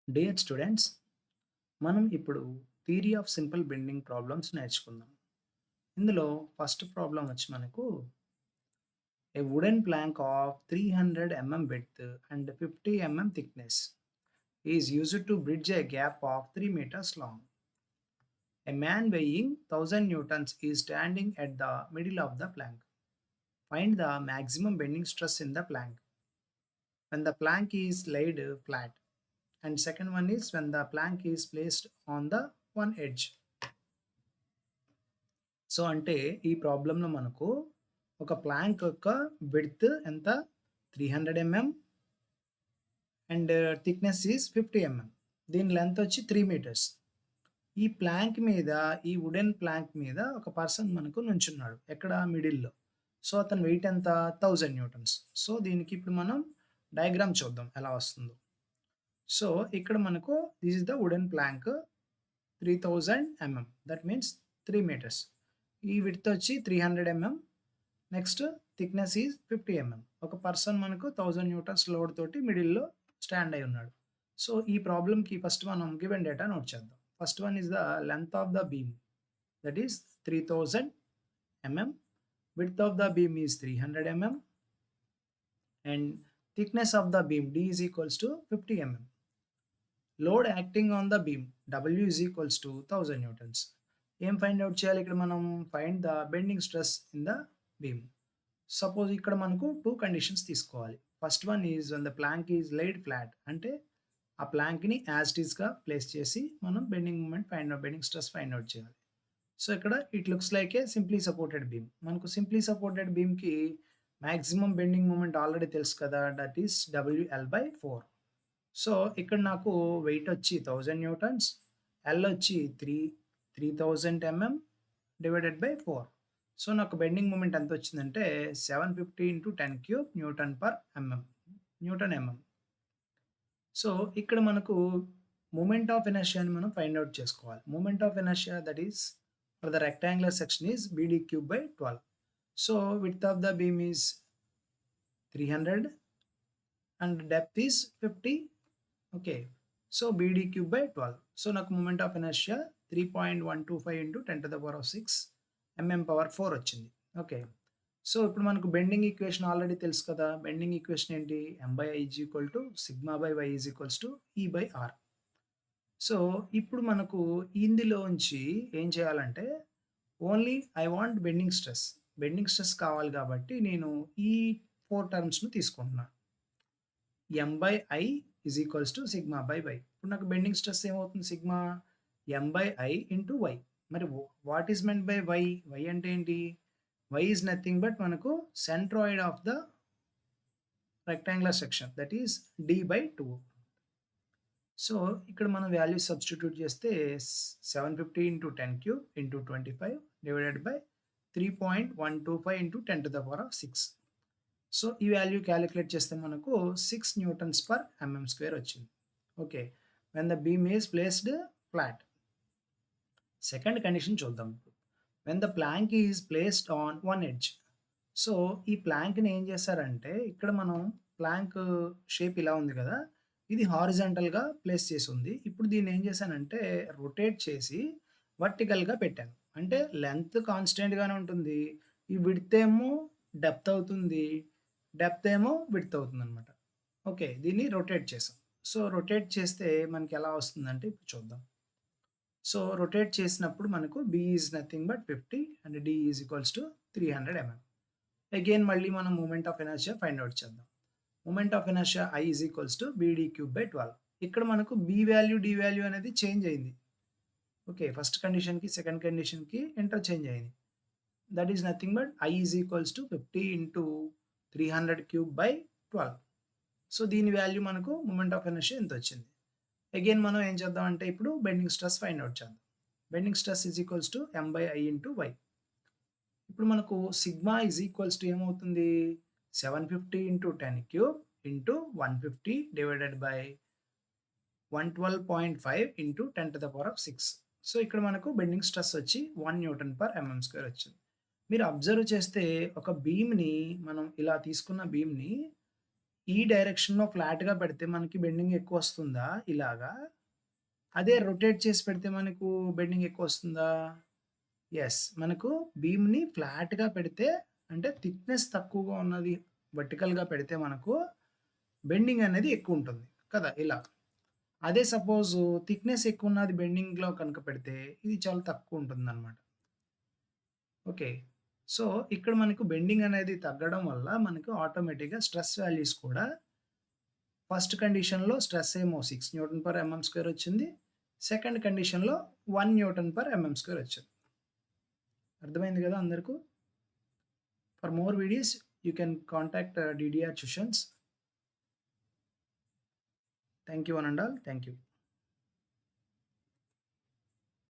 Dear students, మనం ఇప్పుడు theory of simple bending problems నేర్చుకుందాం. ఇందులో ఫస్ట్ ప్రాబ్లం వచ్చి మనకు ఏ wooden plank of 300 width and 50 thickness is used to bridge a gap of 3 meters long. A man weighing 1000 newtons is standing at the middle of the plank. Find the maximum bending stress in the plank when the plank is laid flat. And second one is when the plank is placed on the one edge. So, అంటే ఈ ప్రాబ్లమ్‌లో మనకు ఒక Planck యొక్క width ఎంత 300 and thickness is 50 దీని length వచ్చి 3 metres. ఈ Planck మీద ఈ వుడెన్ ప్లాంక్ మీద ఒక పర్సన్ మనకు నుంచున్నాడు. ఎక్కడ మిడిల్‌లో. సో, అతని వెయిట్ ఎంత 1000 న్యూటన్స్. సో, దీనికి ఇప్పుడు మనం డయాగ్రామ్ చూద్దాం ఎలా వస్తుందో. సో, ఇక్కడ మనకు this is the wooden plank 3000 that means 3 metres. ఈ విడ్త్ వచ్చి 300 నెక్స్ట్ థిక్‌నెస్ ఈజ్ 50 ఒక పర్సన్ మనకు 1000 న్యూటన్స్ లోడ్ తోటి మిడిల్‌లో స్టాండ్ అయి ఉన్నాడు. సో, ఈ ప్రాబ్లమ్‌కి ఫస్ట్ మనం గివెన్ డేటా నోట్ చేద్దాం. First one is the length of the beam that is 3000 width of the beam is 300 and thickness of the beam D is equals to 50 load acting on the beam W is equals to 1000 newtons. ఏం find out చేయాలి ఇక్కడ మనం? Find the bending stress in the beam. Suppose ఇక్కడ మనకు 2 conditions తీసుకోవాలి. First one is when the plank is laid flat, అంటే ఆ ప్లాంక్‌ని యాజ్ ఇట్ ఈస్‌గా ప్లేస్ చేసి మనం బెండింగ్ స్ట్రెస్ ఫైండ్ ఔట్ చేయాలి. సో, ఇక్కడ it looks like a simply supported beam. మనకు సింప్లీ సపోర్టెడ్ బీమ్‌కి మాక్సిమం బెండింగ్ మూమెంట్ ఆల్రెడీ తెలుసు కదా! That is WL/4. సో, ఇక్కడ నాకు వెయిట్ వచ్చి 1000 న్యూటన్స్, L వచ్చి 3000 డివైడెడ్ బై 4. సో, నాకు బెండింగ్ మూమెంట్ ఎంత వచ్చిందంటే 750 into 10 cube newton mm. So, ఇక్కడ మనకు మూమెంట్ ఆఫ్ ఇనర్షియాని మనం ఫైండ్ ఔట్ చేసుకోవాలి. Moment of inertia that is for the rectangular section is BD cube by 12. So, width of the beam is 300 and depth is 50. Okay. So, BD cube by 12. So, నాకు moment of inertia 3.125 into 10⁶ mm/4 వచ్చింది. Okay. So, ఇప్పుడు మనకు bending equation already తెలుసు కదా! Bending equation ఏంటి? M/I is equal to సిగ్మా/Y is equals to E/R. So, ఇప్పుడు మనకు ఇందులోంచి ఏం చేయాలంటే only I want bending stress. Bending stress కావాలి కాబట్టి నేను ఈ 4 టర్మ్స్‌ని తీసుకుంటున్నా. M/I is equals to సిగ్మా/Y. ఇప్పుడు నాకు బెండింగ్ స్ట్రెస్ ఏమవుతుంది? Sigma M/I into Y. మరి what is meant by Y? Y అంటే ఏంటి? Y ఈజ్ నథింగ్ బట్ మనకు centroid of the rectangular section that is D/2. So, ఇక్కడ మనం వాల్యూస్ సబ్స్టిట్యూట్ చేస్తే 750 into 10 cube into 25 divided by 3.125 into 10⁶. So, ఈ value calculate చేస్తే మనకు 6 Nm² వచ్చింది. Okay. When the beam is placed flat. Second condition చూద్దాం ఇప్పుడు. When the plank is placed on one edge. So, ఈ ప్లాంక్‌ని ఏం చేశారంటే ఇక్కడ మనం ప్లాంక్ షేప్ ఇలా ఉంది కదా! ఇది హారిజాంటల్‌గా ప్లేస్ చేసి ఉంది. ఇప్పుడు దీన్ని ఏం చేశానంటే రొటేట్ చేసి వర్టికల్‌గా పెట్టాను. అంటే లెంగ్త్ కాన్స్టెంట్‌గానే ఉంటుంది. ఈ విడ్త్ ఏమో డెప్త్ అవుతుంది. డెప్త్ ఏమో విడ్త్ అవుతుందనమాట. ఓకే. దీన్ని రొటేట్ చేసాం. సో, రొటేట్ చేస్తే మనకి ఎలా వస్తుందంటే ఇప్పుడు చూద్దాం. సో, రొటేట్ చేసినప్పుడు మనకు B is nothing but 50 and D is equals to 300 again మళ్ళీ మనం moment of inertia find out చేద్దాం. Moment of inertia I is equals to BD cube by 12. ఇక్కడ మనకు B వాల్యూ, D వాల్యూ అనేది change అయింది. Okay. First కండిషన్‌కి, second కండిషన్‌కి interchange అయింది. That is nothing but I is equals to 50 into 300 cube by 12. So, దీని value మనకు moment of inertia ఇంతొచ్చింది. Again మనం ఏం చేద్దామంటే ఇప్పుడు బెండింగ్ స్ట్రెస్ ఫైండ్ ఔట్ చేద్దాం. Bending stress is equals to M/I into Y. ఇప్పుడు మనకు సిగ్మా ఈజ్ ఈక్వల్స్ టు ఏమవుతుంది? 750 into 10 cube into 150 divided by 112.5 into 10⁶. So, ఇక్కడ మనకు బెండింగ్ స్ట్రెస్ వచ్చి 1 Nm² వచ్చింది. మీరు అబ్జర్వ్ చేస్తే ఒక బీమ్‌ని మనం ఇలా తీసుకున్న బీమ్‌ని ఈ డైరెక్షన్‌లో ఫ్లాట్‌గా పెడితే మనకి బెండింగ్ ఎక్కువొస్తుందా ఇలాగా? అదే రొటేట్ చేసి పెడితే మనకు బెండింగ్ ఎక్కువొస్తుందా? యెస్. మనకు బీమ్‌ని ఫ్లాట్‌గా పెడితే అంటే థిక్‌నెస్ తక్కువగా ఉన్నది వర్టికల్‌గా పెడితే మనకు బెండింగ్ అనేది ఎక్కువుంటుంది కదా! ఇలా. అదే సపోజు థిక్‌నెస్ ఎక్కువున్నది బెండింగ్‌లో కనుక పెడితే ఇది చాలా తక్కువుంటుందనమాట. ఓకే. సో, ఇక్కడ మనకు బెండింగ్ అనేది తగ్గడం వల్ల మనకు ఆటోమేటిక్‌గా స్ట్రెస్ వాల్యూస్ కూడా ఫస్ట్ కండిషన్‌లో స్ట్రెస్ ఏమో 6 న్యూటన్ పర్ ఎంఎం స్క్వేర్ వచ్చింది. సెకండ్ కండిషన్‌లో 1 న్యూటన్ పర్ ఎంఎం స్క్వేర్ వచ్చింది. అర్థమైంది గదా అందరకు? For more videos you can contact DDR Tuitions. Thank you one and all. Thank you.